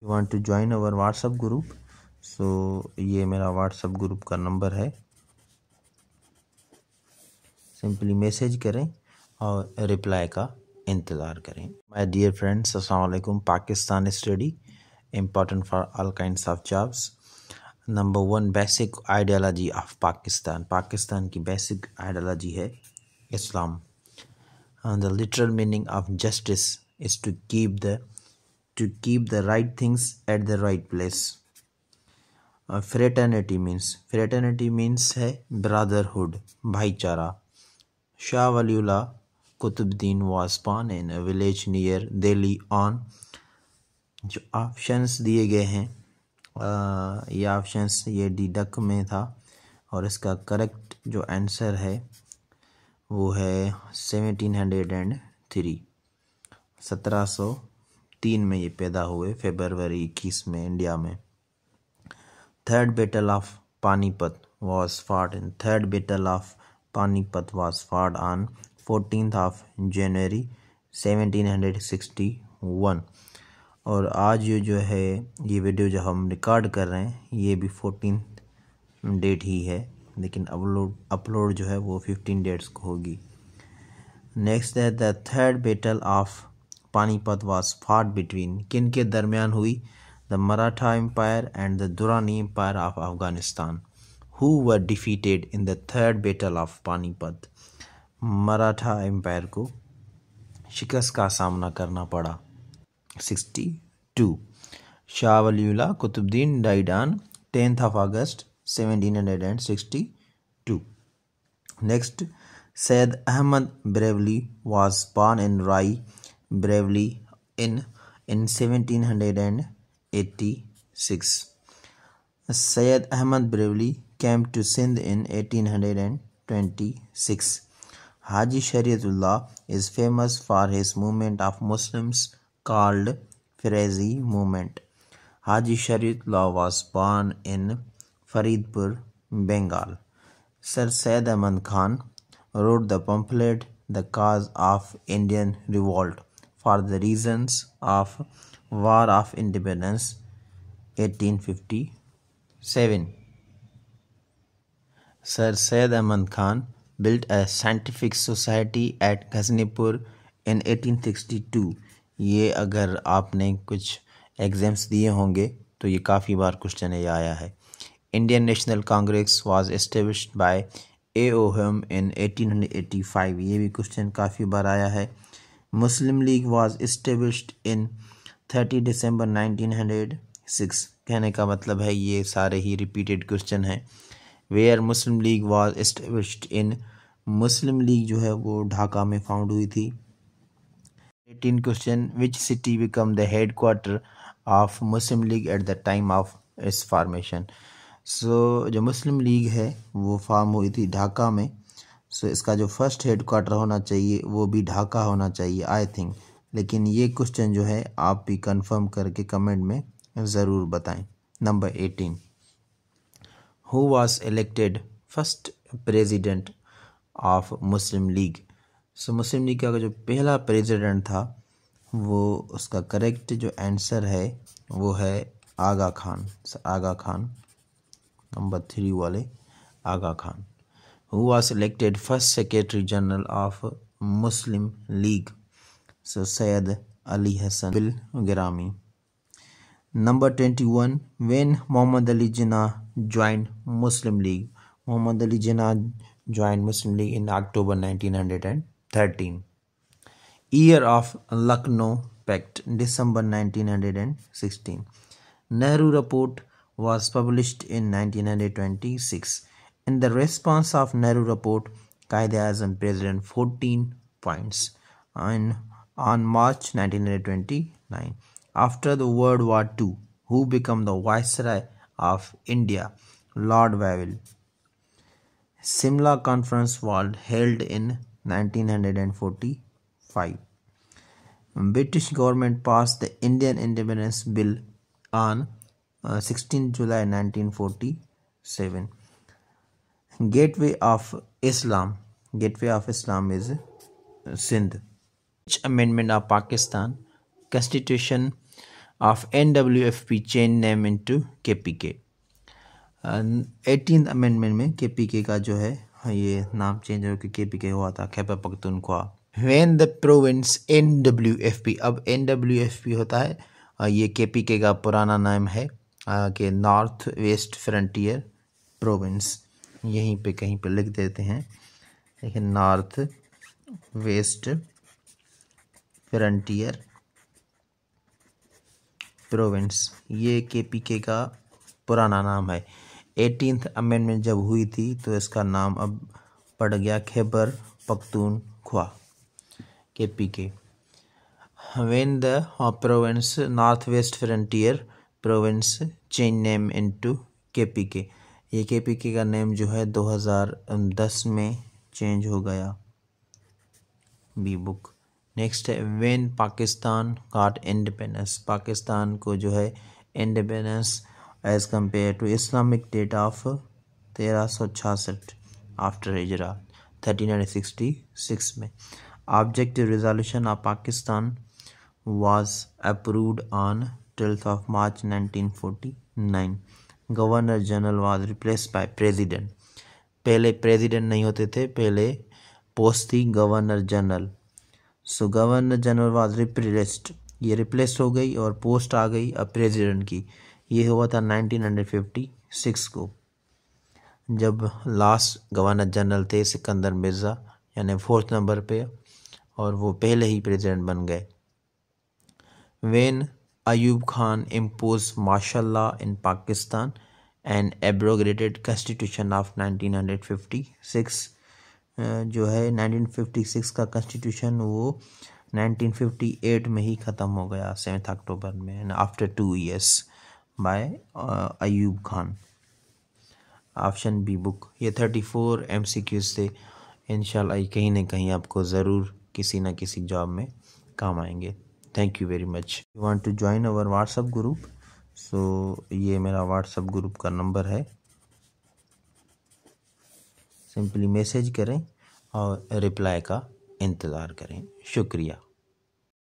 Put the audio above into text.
You want to join our WhatsApp group. So ये मेरा WhatsApp group का number है, सिंपली मैसेज करें और रिप्लाई का इंतज़ार करें। माय डियर फ्रेंड्स, अस्सलाम वालेकुम। Pakistan study important for all kinds of jobs. Number 1, basic ideology of Pakistan. Pakistan की बेसिक आइडियोलॉजी है इस्लाम। The literal meaning of justice is to keep the right things at the right place. Fraternity means है brotherhood, भाईचारा। Shah Waliullah Qutbuddin was born in a village near Delhi on। जो options दिए गए हैं ये ऑप्शंस ये डिडक्ट में था और इसका करेक्ट जो आंसर है वो है 1703। 1703 में ये पैदा हुए, फरवरी 21 में इंडिया में। Third battle of Panipat was fought on 14th of January 1761। और आज ये जो है ये वीडियो जो हम रिकॉर्ड कर रहे हैं ये भी 14 डेट ही है, लेकिन अपलोड जो है वो 15 डेट्स को होगी। नेक्स्ट है the third battle of Panipat was fought between, किन के दरमियान हुई? The Maratha empire and the Durrani empire of Afghanistan. Who were defeated in the third battle of Panipat? Maratha empire को शिकस्त का सामना करना पड़ा। 62। Shah Waliullah Qutubuddin died on 10th of August 1762। Next, Syed Ahmad Brevely was born in Rai Brevely in 1786। Syed Ahmad Brevely came to Sindh in 1826। Haji Shariatullah is famous for his movement of Muslims called Firazi movement। Haji Shariatullah was born in Faridpur, Bengal। Sir Syed Ahmad Khan wrote the pamphlet The Cause of Indian Revolt for the reasons of War of Independence 1857। Sir Syed Ahmad Khan built a scientific society at Ghaznipur in 1862। ये अगर आपने कुछ exams दिए होंगे तो ये काफ़ी बार question ये आया है। Indian national Congress was established by A.O. Hume in 1885। ये भी क्वेश्चन काफ़ी बार आया है। Muslim League was established in 30 December 1906। कहने का मतलब है ये सारे ही रिपीटेड क्वेश्चन हैं। Where Muslim League was established in, Muslim League जो है वो ढाका में फाउंड हुई थी। 18 question, which city become the headquarter of Muslim League at the time of its formation. So जो मुस्लिम लीग है वो फॉर्म हुई थी ढाका में। सो इसका जो फर्स्ट हेड क्वार्टर होना चाहिए वो भी ढाका होना चाहिए आई थिंक, लेकिन ये क्वेश्चन जो है आप भी कंफर्म करके कमेंट में ज़रूर बताएं। Number 18, who was elected first president of Muslim League. So Muslim league का जो पहला प्रेसिडेंट था वो उसका करेक्ट जो आंसर है वो है आगा खान। आगा खान, नंबर 3 वाले Aga Khan. Who was elected first secretary general of Muslim League. So Syed Ali Hasan Bilgrami. Number 21, when Muhammad Ali Jinnah joined Muslim League। Muhammad Ali Jinnah joined Muslim League in October 1913। Year of Lucknow Pact, December 1916। Nehru Report was published in 1926। In the response of Nehru Report, Quaid-e-Azam President 14 points on March 1929। After the World War II, who became the Viceroy of India? Lord Wavell। Simla Conference was held in 1945। British government passed the Indian Independence Bill on 16 July 1947। Gateway of Islam is Sindh। Which amendment of Pakistan Constitution of NWFP change name into KPK. 18th amendment में KPK का जो है ये नाम change होकर KPK हुआ था, Khyber Pakhtunkhwa. When the province NWFP, अब NWFP होता है ये KPK का पुराना नाम है कि नॉर्थ वेस्ट फ्रंटियर प्रोविंस, यहीं पे कहीं पे लिख देते हैं, लेकिन नॉर्थ वेस्ट फ्रंटियर प्रोविंस ये KPK का पुराना नाम है। 18th अमेंडमेंट जब हुई थी तो इसका नाम अब पड़ गया Khyber Pakhtunkhwa, KPK। When the province Northwest Frontier Province change name into KPK, ये KPK का नेम जो है 2010 में चेंज हो गया। बी बुक। नेक्स्ट है when Pakistan got independence, Pakistan को जो है independence as compared to Islamic date of 1366 after Hijra 1366 में। Objective resolution of Pakistan was approved on 12th of March 1949. Governor General was replaced by President. पहले president नहीं होते थे, पहले पोस्ट थी governor general. So governor general was replaced, ये replace हो गई और पोस्ट आ गई अब प्रेसिडेंट की। ये हुआ था 1956 को, जब लास्ट गवर्नर जनरल थे सिकंदर मिर्ज़ा, यानी 4th नंबर पे, और वो पहले ही प्रेसिडेंट बन गए। When Ayub Khan imposed martial law in Pakistan and abrogated Constitution of 1956, जो है 1956 का कॉन्स्टिट्यूशन वो 1958 में ही ख़त्म हो गया 7 अक्टूबर में, आफ्टर 2 years बाय अयूब खान। ऑप्शन बी बुक। ये 34 MCQs थे, इंशाल्लाह कहीं ना कहीं आपको ज़रूर किसी न किसी जॉब में काम आएंगे। Thank you very much. You want to join our WhatsApp group, so ये मेरा व्हाट्सएप ग्रुप का नंबर है, सिंपली मैसेज करें और रिप्लाई का इंतज़ार करें। शुक्रिया।